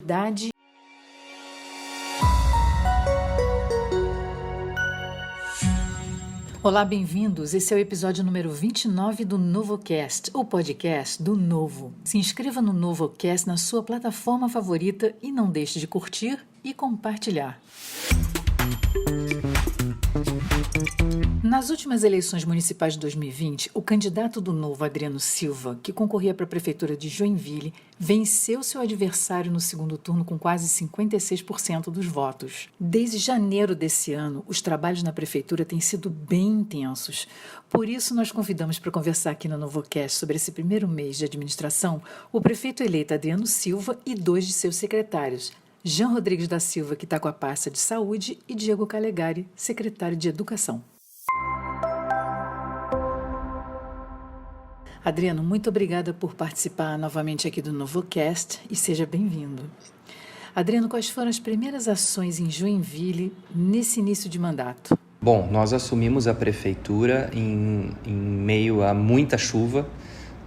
Idade. Olá, bem-vindos. Esse é o episódio número 29 do NovoCast, o podcast do Novo. Se inscreva no NovoCast na sua plataforma favorita e não deixe de curtir e compartilhar. Nas últimas eleições municipais de 2020, o candidato do Novo, Adriano Silva, que concorria para a prefeitura de Joinville, venceu seu adversário no segundo turno com quase 56% dos votos. Desde janeiro desse ano, os trabalhos na prefeitura têm sido bem intensos. Por isso, nós convidamos para conversar aqui no NovoCast sobre esse primeiro mês de administração o prefeito eleito Adriano Silva e 2 de seus secretários, Jean Rodrigues da Silva, que está com a pasta de Saúde, e Diego Calegari, secretário de Educação. Adriano, muito obrigada por participar novamente aqui do NovoCast e seja bem-vindo. Adriano, quais foram as primeiras ações em Joinville nesse início de mandato? Bom, nós assumimos a prefeitura em meio a muita chuva,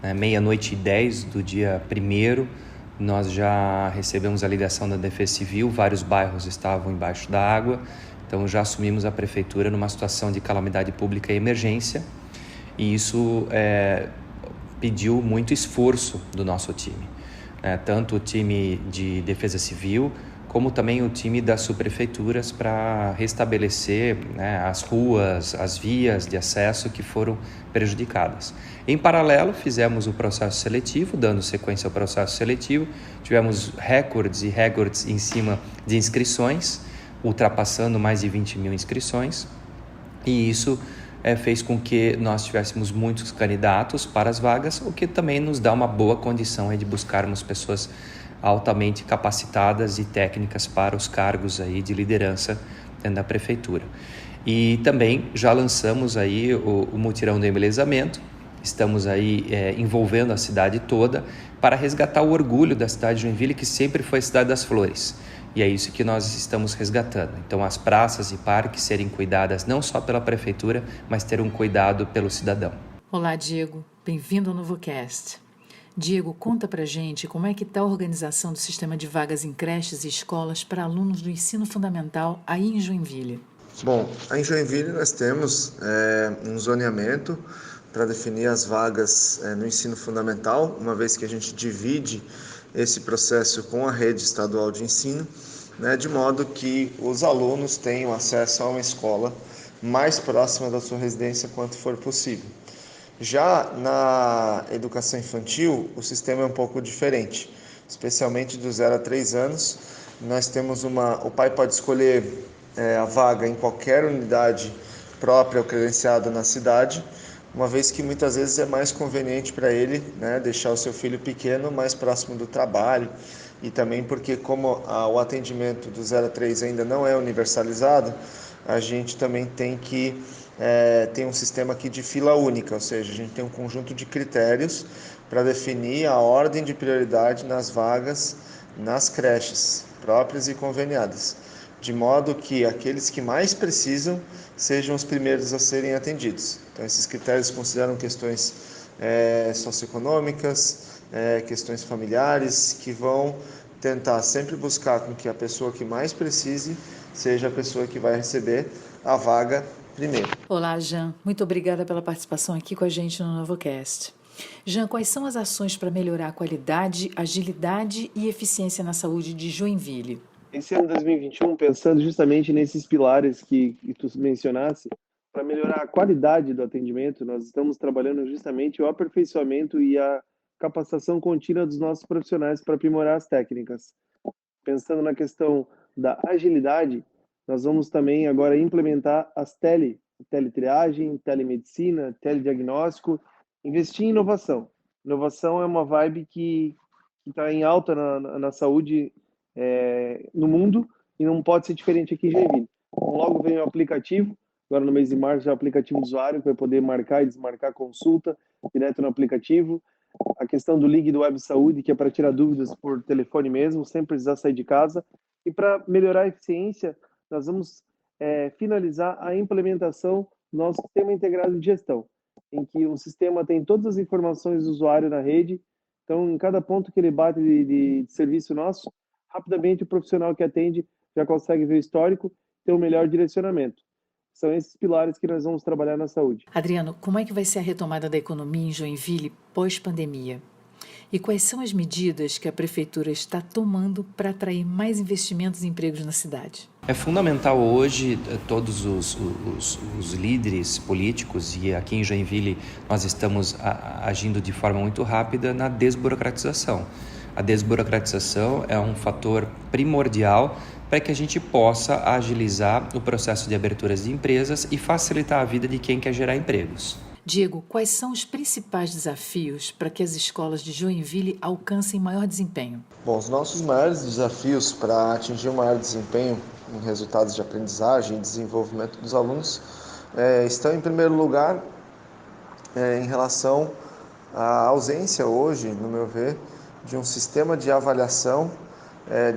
né? 00:10 do dia 1º, nós já recebemos a ligação da Defesa Civil, vários bairros estavam embaixo da água, então já assumimos a prefeitura numa situação de calamidade pública e emergência, e isso pediu muito esforço do nosso time, né? Tanto o time de Defesa Civil, como também o time das subprefeituras para restabelecer, né, as ruas, as vias de acesso que foram prejudicadas. Em paralelo, fizemos o processo seletivo, dando sequência ao processo seletivo, tivemos recordes em cima de inscrições, ultrapassando mais de 20 mil inscrições, e isso fez com que nós tivéssemos muitos candidatos para as vagas, o que também nos dá uma boa condição de buscarmos pessoas altamente capacitadas e técnicas para os cargos aí de liderança dentro da prefeitura. E também já lançamos aí o mutirão de embelezamento, estamos aí envolvendo a cidade toda para resgatar o orgulho da cidade de Joinville, que sempre foi a cidade das flores. E é isso que nós estamos resgatando. Então, as praças e parques serem cuidadas não só pela prefeitura, mas ter um cuidado pelo cidadão. Olá, Diego. Bem-vindo ao NovoCast. Diego, conta pra gente como é que está a organização do sistema de vagas em creches e escolas para alunos do ensino fundamental aí em Joinville. Bom, em Joinville nós temos um zoneamento para definir as vagas no ensino fundamental, uma vez que a gente divide esse processo com a rede estadual de ensino, né, de modo que os alunos tenham acesso a uma escola mais próxima da sua residência quanto for possível. Já na educação infantil, o sistema é um pouco diferente, especialmente do 0 a 3 anos. Nós temos o pai pode escolher a vaga em qualquer unidade própria ou credenciada na cidade, uma vez que muitas vezes é mais conveniente para ele, né, deixar o seu filho pequeno mais próximo do trabalho, e também porque como o atendimento do 0 a 3 ainda não é universalizado, a gente também tem que ter um sistema aqui de fila única, ou seja, a gente tem um conjunto de critérios para definir a ordem de prioridade nas vagas nas creches próprias e conveniadas, de modo que aqueles que mais precisam sejam os primeiros a serem atendidos. Então, esses critérios consideram questões socioeconômicas, questões familiares, que vão tentar sempre buscar com que a pessoa que mais precise seja a pessoa que vai receber a vaga primeiro. Olá, Jean. Muito obrigada pela participação aqui com a gente no NovoCast. Jean, quais são as ações para melhorar a qualidade, agilidade e eficiência na saúde de Joinville? Esse ano 2021, pensando justamente nesses pilares que tu mencionasse, para melhorar a qualidade do atendimento, nós estamos trabalhando justamente o aperfeiçoamento e a capacitação contínua dos nossos profissionais para aprimorar as técnicas. Pensando na questão da agilidade, nós vamos também agora implementar as teletriagem, telemedicina, telediagnóstico, investir em inovação. Inovação é uma vibe que está em alta na saúde no mundo e não pode ser diferente aqui em Joinville. Então, logo vem o aplicativo, agora no mês de março já é o aplicativo do usuário, que vai poder marcar e desmarcar consulta direto no aplicativo. A questão do Ligue do Web Saúde, que é para tirar dúvidas por telefone mesmo, sem precisar sair de casa. E para melhorar a eficiência, nós vamos finalizar a implementação do nosso sistema integrado de gestão, em que o sistema tem todas as informações do usuário na rede. Então, em cada ponto que ele bate de serviço nosso, rapidamente o profissional que atende já consegue ver o histórico, ter um melhor direcionamento. São esses pilares que nós vamos trabalhar na saúde. Adriano, como é que vai ser a retomada da economia em Joinville pós-pandemia? E quais são as medidas que a Prefeitura está tomando para atrair mais investimentos e empregos na cidade? É fundamental hoje todos os líderes políticos, e aqui em Joinville nós estamos agindo de forma muito rápida na desburocratização. A desburocratização é um fator primordial para que a gente possa agilizar o processo de aberturas de empresas e facilitar a vida de quem quer gerar empregos. Diego, quais são os principais desafios para que as escolas de Joinville alcancem maior desempenho? Bom, os nossos maiores desafios para atingir um maior desempenho em resultados de aprendizagem e desenvolvimento dos alunos estão, em primeiro lugar, em relação à ausência hoje, no meu ver, de um sistema de avaliação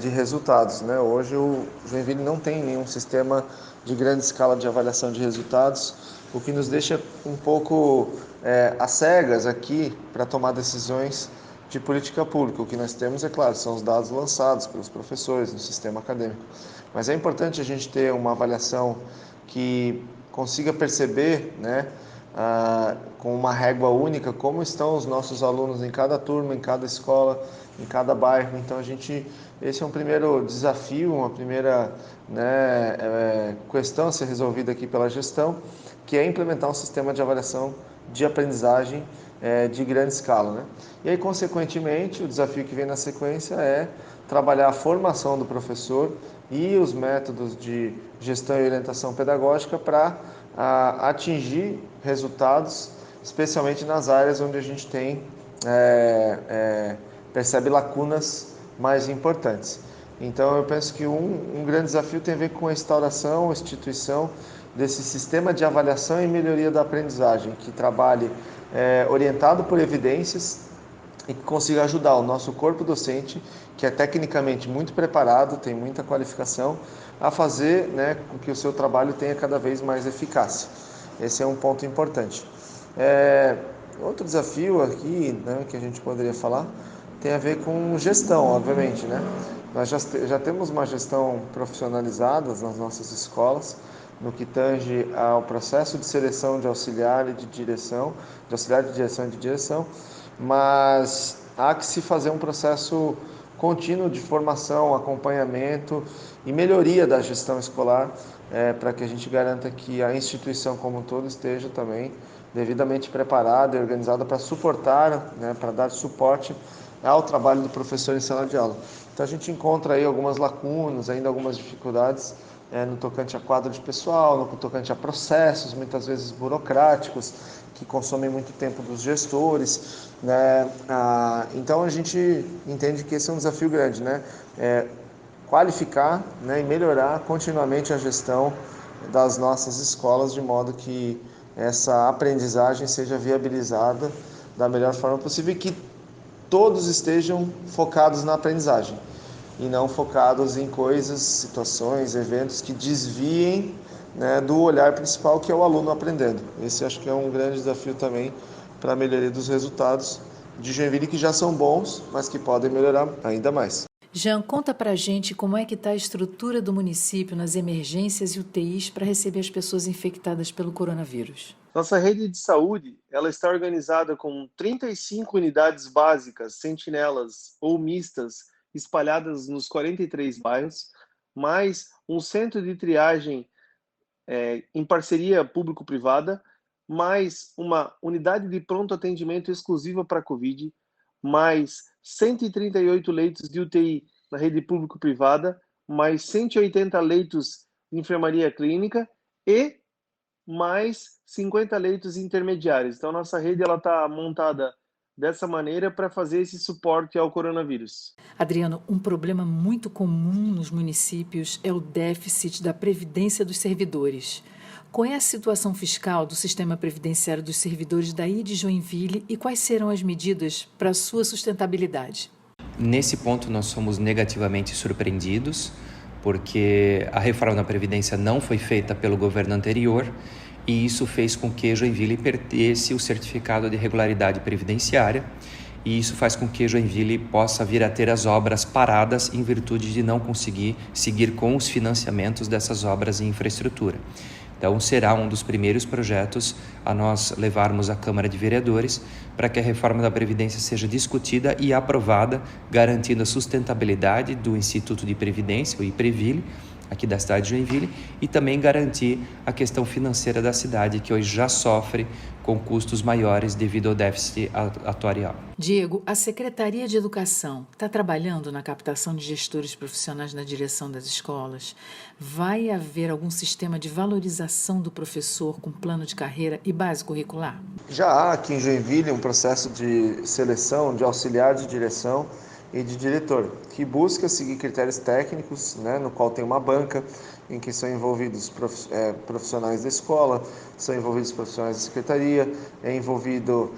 de resultados. Hoje o Joinville não tem nenhum sistema de grande escala de avaliação de resultados, o que nos deixa um pouco às cegas aqui para tomar decisões de política pública. O que nós temos, é claro, são os dados lançados pelos professores no sistema acadêmico. Mas é importante a gente ter uma avaliação que consiga perceber, com uma régua única, como estão os nossos alunos em cada turma, em cada escola, em cada bairro. Então, esse é um primeiro desafio, uma primeira questão a ser resolvida aqui pela gestão, que é implementar um sistema de avaliação de aprendizagem de grande escala. E aí, consequentemente, o desafio que vem na sequência é trabalhar a formação do professor e os métodos de gestão e orientação pedagógica para atingir resultados, especialmente nas áreas onde a gente percebe lacunas mais importantes. Então, eu penso que um grande desafio tem a ver com a instauração, a instituição desse sistema de avaliação e melhoria da aprendizagem, que trabalhe orientado por evidências e que consiga ajudar o nosso corpo docente, que é tecnicamente muito preparado, tem muita qualificação, a fazer com que o seu trabalho tenha cada vez mais eficácia. Esse é um ponto importante. Outro desafio aqui, que a gente poderia falar, tem a ver com gestão, obviamente. Nós já temos uma gestão profissionalizada nas nossas escolas, no que tange ao processo de seleção de auxiliar de direção e de direção, mas há que se fazer um processo contínuo de formação, acompanhamento e melhoria da gestão escolar, para que a gente garanta que a instituição como um todo esteja também devidamente preparada e organizada para suportar, para dar suporte ao trabalho do professor em sala de aula. Então a gente encontra aí algumas lacunas, ainda algumas dificuldades no tocante a quadro de pessoal, no tocante a processos, muitas vezes burocráticos, que consomem muito tempo dos gestores. Então a gente entende que esse é um desafio grande, qualificar e melhorar continuamente a gestão das nossas escolas, de modo que essa aprendizagem seja viabilizada da melhor forma possível e que todos estejam focados na aprendizagem e não focados em coisas, situações, eventos que desviem do olhar principal, que é o aluno aprendendo. Esse acho que é um grande desafio também para a melhoria dos resultados de Joinville, que já são bons, mas que podem melhorar ainda mais. Jean, conta pra gente como é que está a estrutura do município nas emergências e UTIs para receber as pessoas infectadas pelo coronavírus. Nossa rede de saúde, ela está organizada com 35 unidades básicas, sentinelas ou mistas, espalhadas nos 43 bairros, mais um centro de triagem em parceria público-privada, mais uma unidade de pronto atendimento exclusiva para Covid, mais 138 leitos de UTI na rede público-privada, mais 180 leitos de enfermaria clínica e mais 50 leitos intermediários. Então, nossa rede está montada dessa maneira para fazer esse suporte ao coronavírus. Adriano, um problema muito comum nos municípios é o déficit da previdência dos servidores. Qual é a situação fiscal do sistema previdenciário dos servidores daí de Joinville e quais serão as medidas para a sua sustentabilidade? Nesse ponto, nós somos negativamente surpreendidos, porque a reforma da Previdência não foi feita pelo governo anterior e isso fez com que Joinville perdesse o certificado de regularidade previdenciária e isso faz com que Joinville possa vir a ter as obras paradas em virtude de não conseguir seguir com os financiamentos dessas obras em infraestrutura. Então, será um dos primeiros projetos a nós levarmos à Câmara de Vereadores para que a reforma da Previdência seja discutida e aprovada, garantindo a sustentabilidade do Instituto de Previdência, o IPREVILE, aqui da cidade de Joinville, e também garantir a questão financeira da cidade, que hoje já sofre com custos maiores devido ao déficit atuarial. Diego, a Secretaria de Educação está trabalhando na captação de gestores profissionais na direção das escolas? Vai haver algum sistema de valorização do professor com plano de carreira e base curricular? Já há aqui em Joinville um processo de seleção de auxiliar de direção e de diretor, que busca seguir critérios técnicos, né, no qual tem uma banca em que são envolvidos profissionais da escola, são envolvidos profissionais da secretaria, é envolvido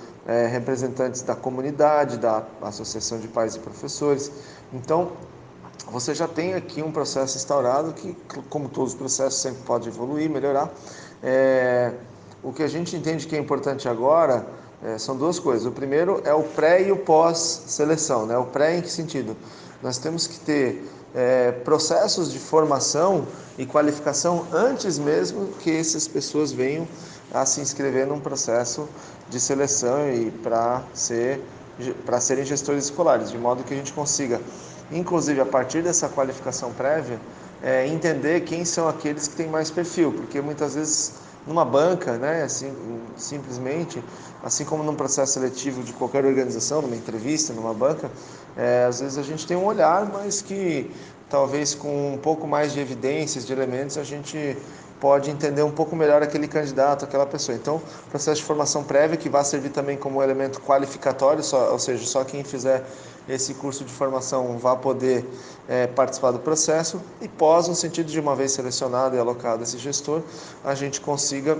representantes da comunidade, da Associação de Pais e Professores. Então, você já tem aqui um processo instaurado que, como todos os processos, sempre pode evoluir, melhorar. O que a gente entende que é importante agora são duas coisas. O primeiro é o pré e o pós-seleção, né? O pré em que sentido? Nós temos que ter processos de formação e qualificação antes mesmo que essas pessoas venham a se inscrever num processo de seleção e para serem gestores escolares, de modo que a gente consiga, inclusive a partir dessa qualificação prévia, entender quem são aqueles que têm mais perfil, porque muitas vezes numa banca, né, assim, simplesmente, assim como num processo seletivo de qualquer organização, numa entrevista, numa banca, às vezes a gente tem um olhar, mas que talvez com um pouco mais de evidências, de elementos, a gente pode entender um pouco melhor aquele candidato, aquela pessoa. Então, processo de formação prévia que vai servir também como elemento qualificatório, ou seja, só quem fizer esse curso de formação vai poder participar do processo, e pós, no sentido de uma vez selecionado e alocado esse gestor, a gente consiga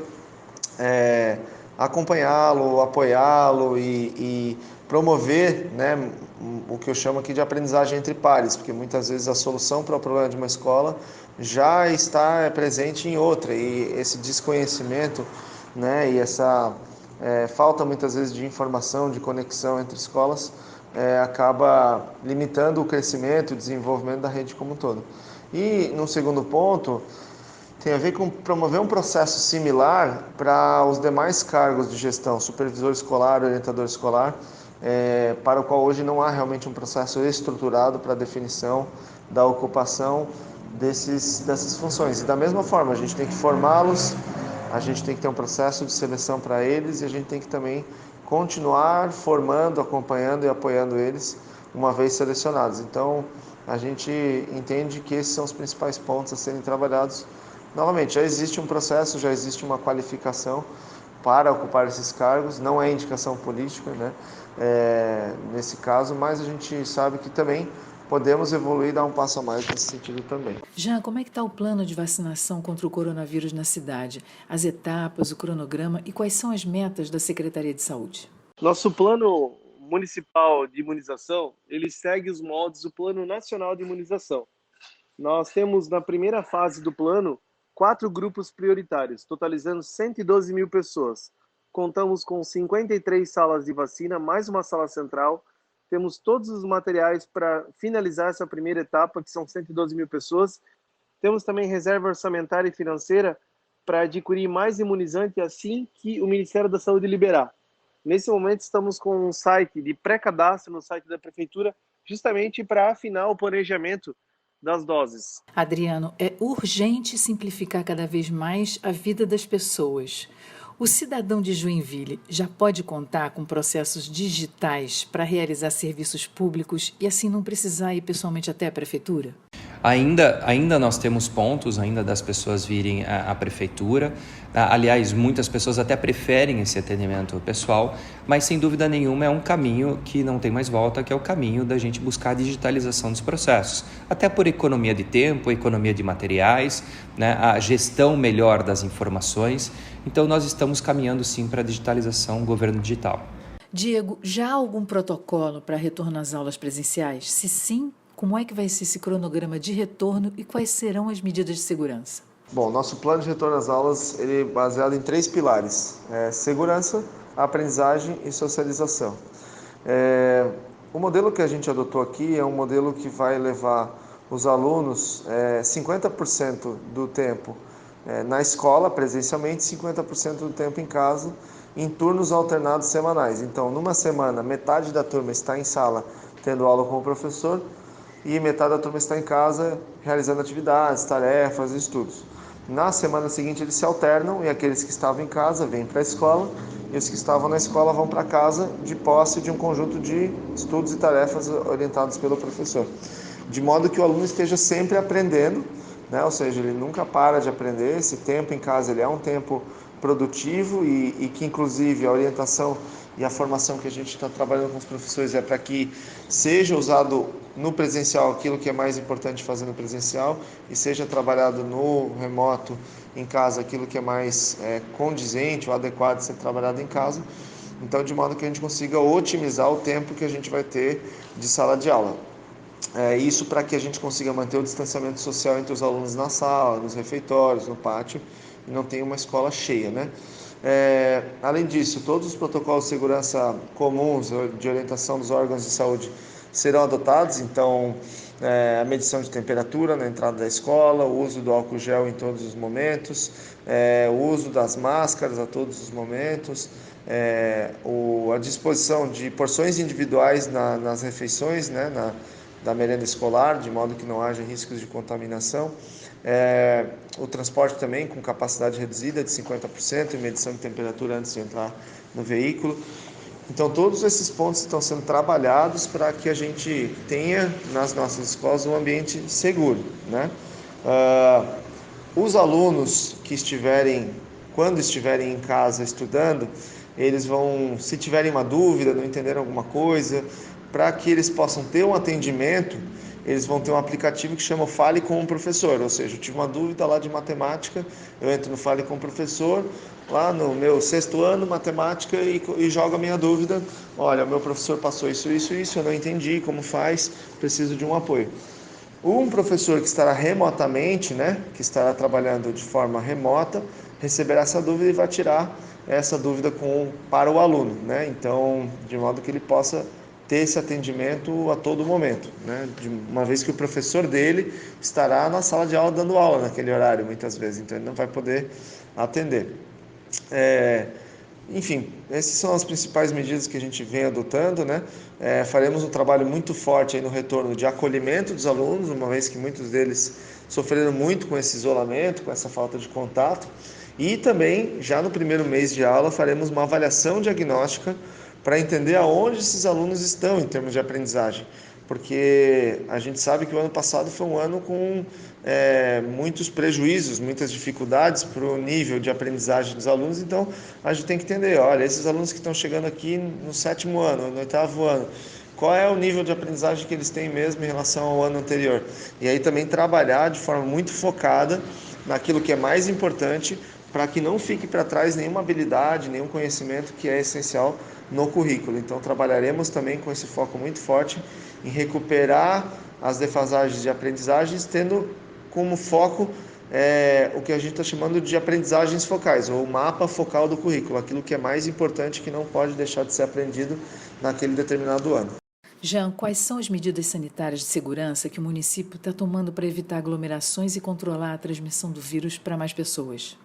acompanhá-lo, apoiá-lo e promover, né, o que eu chamo aqui de aprendizagem entre pares, porque muitas vezes a solução para o problema de uma escola já está presente em outra, e esse desconhecimento, né, e essa falta muitas vezes de informação, de conexão entre escolas, acaba limitando o crescimento e o desenvolvimento da rede como um todo. E, no segundo ponto, tem a ver com promover um processo similar para os demais cargos de gestão, supervisor escolar, orientador escolar, para o qual hoje não há realmente um processo estruturado para a definição da ocupação dessas funções. E da mesma forma, a gente tem que formá-los, a gente tem que ter um processo de seleção para eles, e a gente tem que também continuar formando, acompanhando e apoiando eles uma vez selecionados. Então, a gente entende que esses são os principais pontos a serem trabalhados. Novamente, já existe um processo, já existe uma qualificação para ocupar esses cargos, não é indicação política, né? Nesse caso, mas a gente sabe que também podemos evoluir e dar um passo a mais nesse sentido também. Jean, como é que está o plano de vacinação contra o coronavírus na cidade? As etapas, o cronograma e quais são as metas da Secretaria de Saúde? Nosso plano municipal de imunização, ele segue os moldes do Plano Nacional de Imunização. Nós temos, na primeira fase do plano, 4 grupos prioritários, totalizando 112 mil pessoas. Contamos com 53 salas de vacina, mais uma sala central. Temos todos os materiais para finalizar essa primeira etapa, que são 112 mil pessoas. Temos também reserva orçamentária e financeira para adquirir mais imunizante assim que o Ministério da Saúde liberar. Nesse momento, estamos com um site de pré-cadastro no site da Prefeitura, justamente para afinar o planejamento das doses. Adriano, é urgente simplificar cada vez mais a vida das pessoas. O cidadão de Joinville já pode contar com processos digitais para realizar serviços públicos e assim não precisar ir pessoalmente até a prefeitura? Ainda nós temos pontos ainda das pessoas virem à prefeitura. Aliás, muitas pessoas até preferem esse atendimento pessoal, mas sem dúvida nenhuma é um caminho que não tem mais volta, que é o caminho da gente buscar a digitalização dos processos. Até por economia de tempo, economia de materiais, né, a gestão melhor das informações. Então nós estamos caminhando sim para a digitalização, governo digital. Diego, já há algum protocolo para retorno às aulas presenciais? Se sim, como é que vai ser esse cronograma de retorno e quais serão as medidas de segurança? Bom, nosso plano de retorno às aulas ele é baseado em 3 pilares: segurança, aprendizagem e socialização. O modelo que a gente adotou aqui é um modelo que vai levar os alunos 50% do tempo na escola, presencialmente, 50% do tempo em casa, em turnos alternados semanais. Então, numa semana, metade da turma está em sala tendo aula com o professor e metade da turma está em casa realizando atividades, tarefas, estudos. Na semana seguinte eles se alternam e aqueles que estavam em casa vêm para a escola e os que estavam na escola vão para casa de posse de um conjunto de estudos e tarefas orientados pelo professor. De modo que o aluno esteja sempre aprendendo, né? Ou seja, ele nunca para de aprender. Esse tempo em casa ele é um tempo produtivo e que inclusive a orientação e a formação que a gente está trabalhando com os professores é para que seja usado no presencial aquilo que é mais importante fazer no presencial e seja trabalhado no remoto, em casa, aquilo que é mais condizente ou adequado de ser trabalhado em casa. Então, de modo que a gente consiga otimizar o tempo que a gente vai ter de sala de aula. Isso para que a gente consiga manter o distanciamento social entre os alunos na sala, nos refeitórios, no pátio, e não tenha uma escola cheia, né? Além disso, todos os protocolos de segurança comuns de orientação dos órgãos de saúde serão adotados, então a medição de temperatura na entrada da escola, o uso do álcool gel em todos os momentos, o uso das máscaras a todos os momentos, a disposição de porções individuais nas refeições, né, da merenda escolar, de modo que não haja riscos de contaminação. O transporte também com capacidade reduzida de 50% e medição de temperatura antes de entrar no veículo. Então, todos esses pontos estão sendo trabalhados para que a gente tenha nas nossas escolas um ambiente seguro, né? Os alunos que quando estiverem em casa estudando, eles vão, se tiverem uma dúvida, não entenderam alguma coisa, para que eles possam ter um atendimento, eles vão ter um aplicativo que chama Fale com o Professor, ou seja, eu tive uma dúvida lá de matemática, eu entro no Fale com o Professor, lá no meu 6º ano, matemática, e jogo a minha dúvida. Olha, o meu professor passou isso, eu não entendi como faz, preciso de um apoio. Um professor que estará remotamente, né, que estará trabalhando de forma remota, receberá essa dúvida e vai tirar essa dúvida para o aluno, né? Então, de modo que ele possa ter esse atendimento a todo momento, né? Uma vez que o professor dele estará na sala de aula dando aula naquele horário, muitas vezes, então ele não vai poder atender. Enfim, essas são as principais medidas que a gente vem adotando, né? Faremos um trabalho muito forte aí no retorno de acolhimento dos alunos, uma vez que muitos deles sofreram muito com esse isolamento, com essa falta de contato. E também, já no primeiro mês de aula, faremos uma avaliação diagnóstica para entender aonde esses alunos estão em termos de aprendizagem. Porque a gente sabe que o ano passado foi um ano com muitos prejuízos, muitas dificuldades para o nível de aprendizagem dos alunos, então a gente tem que entender, olha, esses alunos que estão chegando aqui no 7º ano, no 8º ano, qual é o nível de aprendizagem que eles têm mesmo em relação ao ano anterior? E aí também trabalhar de forma muito focada naquilo que é mais importante, para que não fique para trás nenhuma habilidade, nenhum conhecimento que é essencial no currículo. Então trabalharemos também com esse foco muito forte em recuperar as defasagens de aprendizagens, tendo como foco o que a gente está chamando de aprendizagens focais, ou mapa focal do currículo, aquilo que é mais importante que não pode deixar de ser aprendido naquele determinado ano. Jean, quais são as medidas sanitárias de segurança que o município está tomando para evitar aglomerações e controlar a transmissão do vírus para mais pessoas?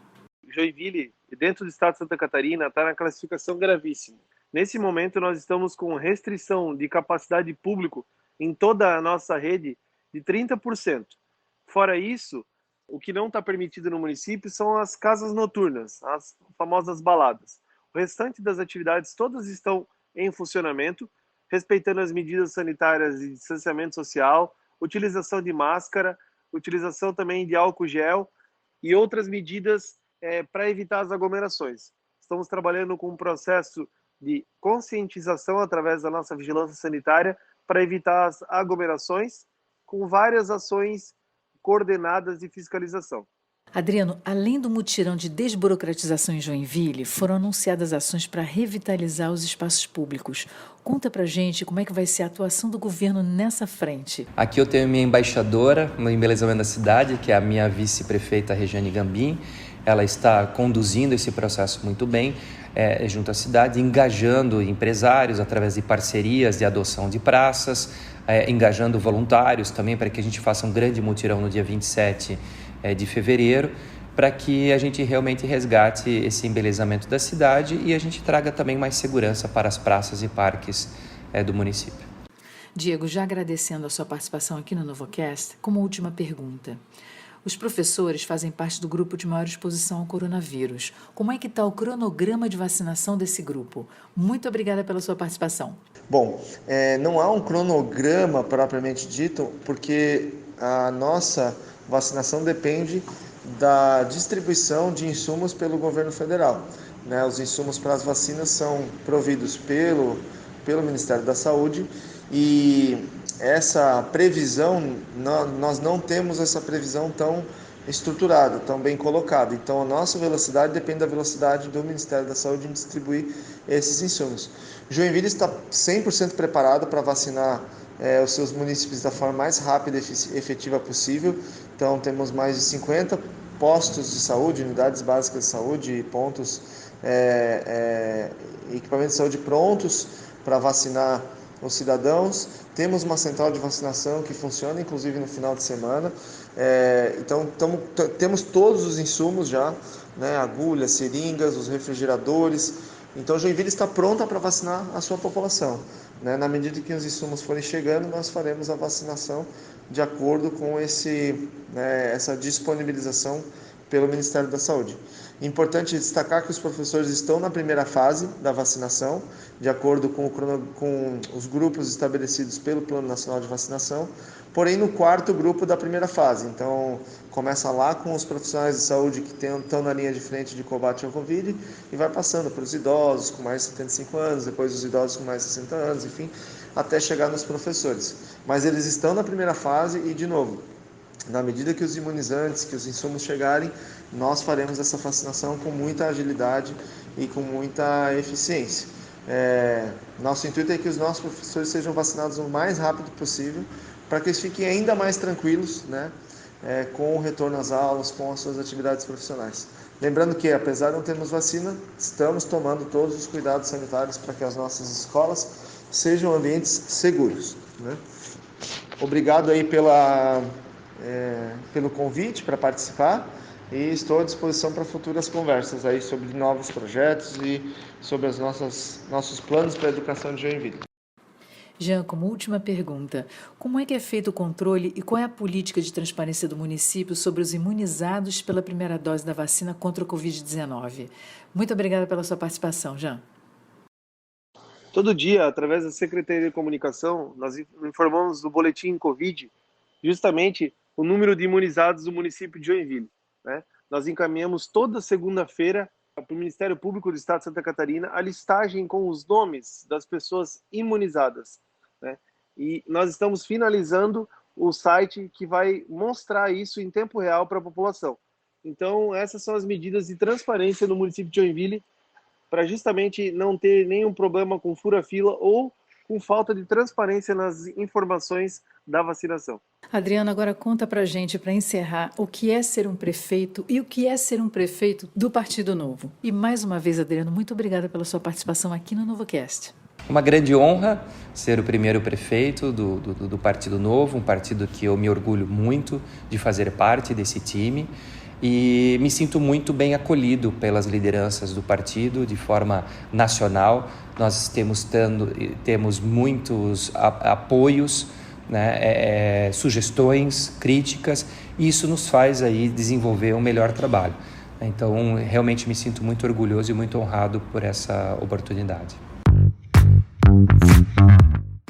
Joinville, dentro do estado de Santa Catarina, está na classificação gravíssima. Nesse momento, nós estamos com restrição de capacidade de público em toda a nossa rede de 30%. Fora isso, o que não está permitido no município são as casas noturnas, as famosas baladas. O restante das atividades todas estão em funcionamento, respeitando as medidas sanitárias de distanciamento social, utilização de máscara, utilização também de álcool gel e outras medidas para evitar as aglomerações. Estamos trabalhando com um processo de conscientização através da nossa vigilância sanitária para evitar as aglomerações, com várias ações coordenadas de fiscalização. Adriano, além do mutirão de desburocratização em Joinville, foram anunciadas ações para revitalizar os espaços públicos. Conta pra gente como é que vai ser a atuação do governo nessa frente. Aqui eu tenho minha embaixadora no embelezamento da cidade, que é a minha vice-prefeita Regiane Gambim. Ela está conduzindo esse processo muito bem. junto à cidade, engajando empresários através de parcerias de adoção de praças, engajando voluntários também para que a gente faça um grande mutirão no dia 27 de fevereiro, para que a gente realmente resgate esse embelezamento da cidade e a gente traga também mais segurança para as praças e parques do município. Diego, já agradecendo a sua participação aqui no NovoCast, como última pergunta. Os professores fazem parte do grupo de maior exposição ao coronavírus. Como é que está o cronograma de vacinação desse grupo? Muito obrigada pela sua participação. Bom, não há um cronograma propriamente dito, porque a nossa vacinação depende da distribuição de insumos pelo governo federal. Né? Os insumos para as vacinas são providos pelo Ministério da Saúde e essa previsão, nós não temos essa previsão tão estruturada, tão bem colocada. Então, a nossa velocidade depende da velocidade do Ministério da Saúde em distribuir esses insumos. Joinville está 100% preparado para vacinar os seus municípios da forma mais rápida e efetiva possível. Então, temos mais de 50 postos de saúde, unidades básicas de saúde, pontos, equipamentos de saúde prontos para vacinar os cidadãos. Temos uma central de vacinação que funciona, inclusive no final de semana. Então, temos todos os insumos já, né? Agulhas, seringas, os refrigeradores. Então, Joinville está pronta para vacinar a sua população. Né? Na medida que os insumos forem chegando, nós faremos a vacinação de acordo com essa disponibilização pelo Ministério da Saúde. Importante destacar que os professores estão na primeira fase da vacinação, de acordo com os grupos estabelecidos pelo Plano Nacional de Vacinação, porém no quarto grupo da primeira fase. Então, começa lá com os profissionais de saúde que estão na linha de frente de combate ao Covid e vai passando para os idosos com mais de 75 anos, depois os idosos com mais de 60 anos, enfim, até chegar nos professores. Mas eles estão na primeira fase e, de novo, na medida que os imunizantes, que os insumos chegarem, nós faremos essa vacinação com muita agilidade e com muita eficiência. Nosso intuito é que os nossos professores sejam vacinados o mais rápido possível, para que eles fiquem ainda mais tranquilos, né, com o retorno às aulas, com as suas atividades profissionais. Lembrando que, apesar de não termos vacina, estamos tomando todos os cuidados sanitários para que as nossas escolas sejam ambientes seguros. Né? Obrigado aí pelo convite para participar e estou à disposição para futuras conversas aí sobre novos projetos e sobre os nossos planos para a educação de Joinville. Jean, como última pergunta, como é que é feito o controle e qual é a política de transparência do município sobre os imunizados pela primeira dose da vacina contra o Covid-19? Muito obrigada pela sua participação, Jean. Todo dia, através da Secretaria de Comunicação, nós informamos no boletim Covid justamente o número de imunizados do município de Joinville. Né? Nós encaminhamos toda segunda-feira para o Ministério Público do Estado de Santa Catarina a listagem com os nomes das pessoas imunizadas. Né? E nós estamos finalizando o site que vai mostrar isso em tempo real para a população. Então, essas são as medidas de transparência no município de Joinville, para justamente não ter nenhum problema com fura-fila ou com falta de transparência nas informações da vacinação. Adriano, agora conta pra gente, para encerrar, o que é ser um prefeito e o que é ser um prefeito do Partido Novo. E mais uma vez, Adriano, muito obrigada pela sua participação aqui no NovoCast. Uma grande honra ser o primeiro prefeito do Partido Novo, um partido que eu me orgulho muito de fazer parte desse time. E me sinto muito bem acolhido pelas lideranças do partido de forma nacional. Nós temos muitos apoios, né, sugestões, críticas, e isso nos faz aí desenvolver um melhor trabalho. Então, realmente me sinto muito orgulhoso e muito honrado por essa oportunidade.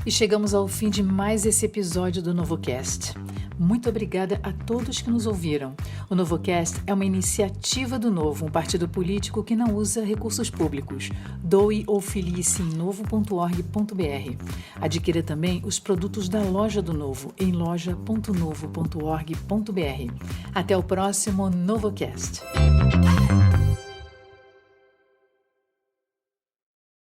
E chegamos ao fim de mais esse episódio do NovoCast. Muito obrigada a todos que nos ouviram. O NovoCast é uma iniciativa do Novo, um partido político que não usa recursos públicos. Doe ou filie-se em novo.org.br. Adquira também os produtos da Loja do Novo em loja.novo.org.br. Até o próximo NovoCast.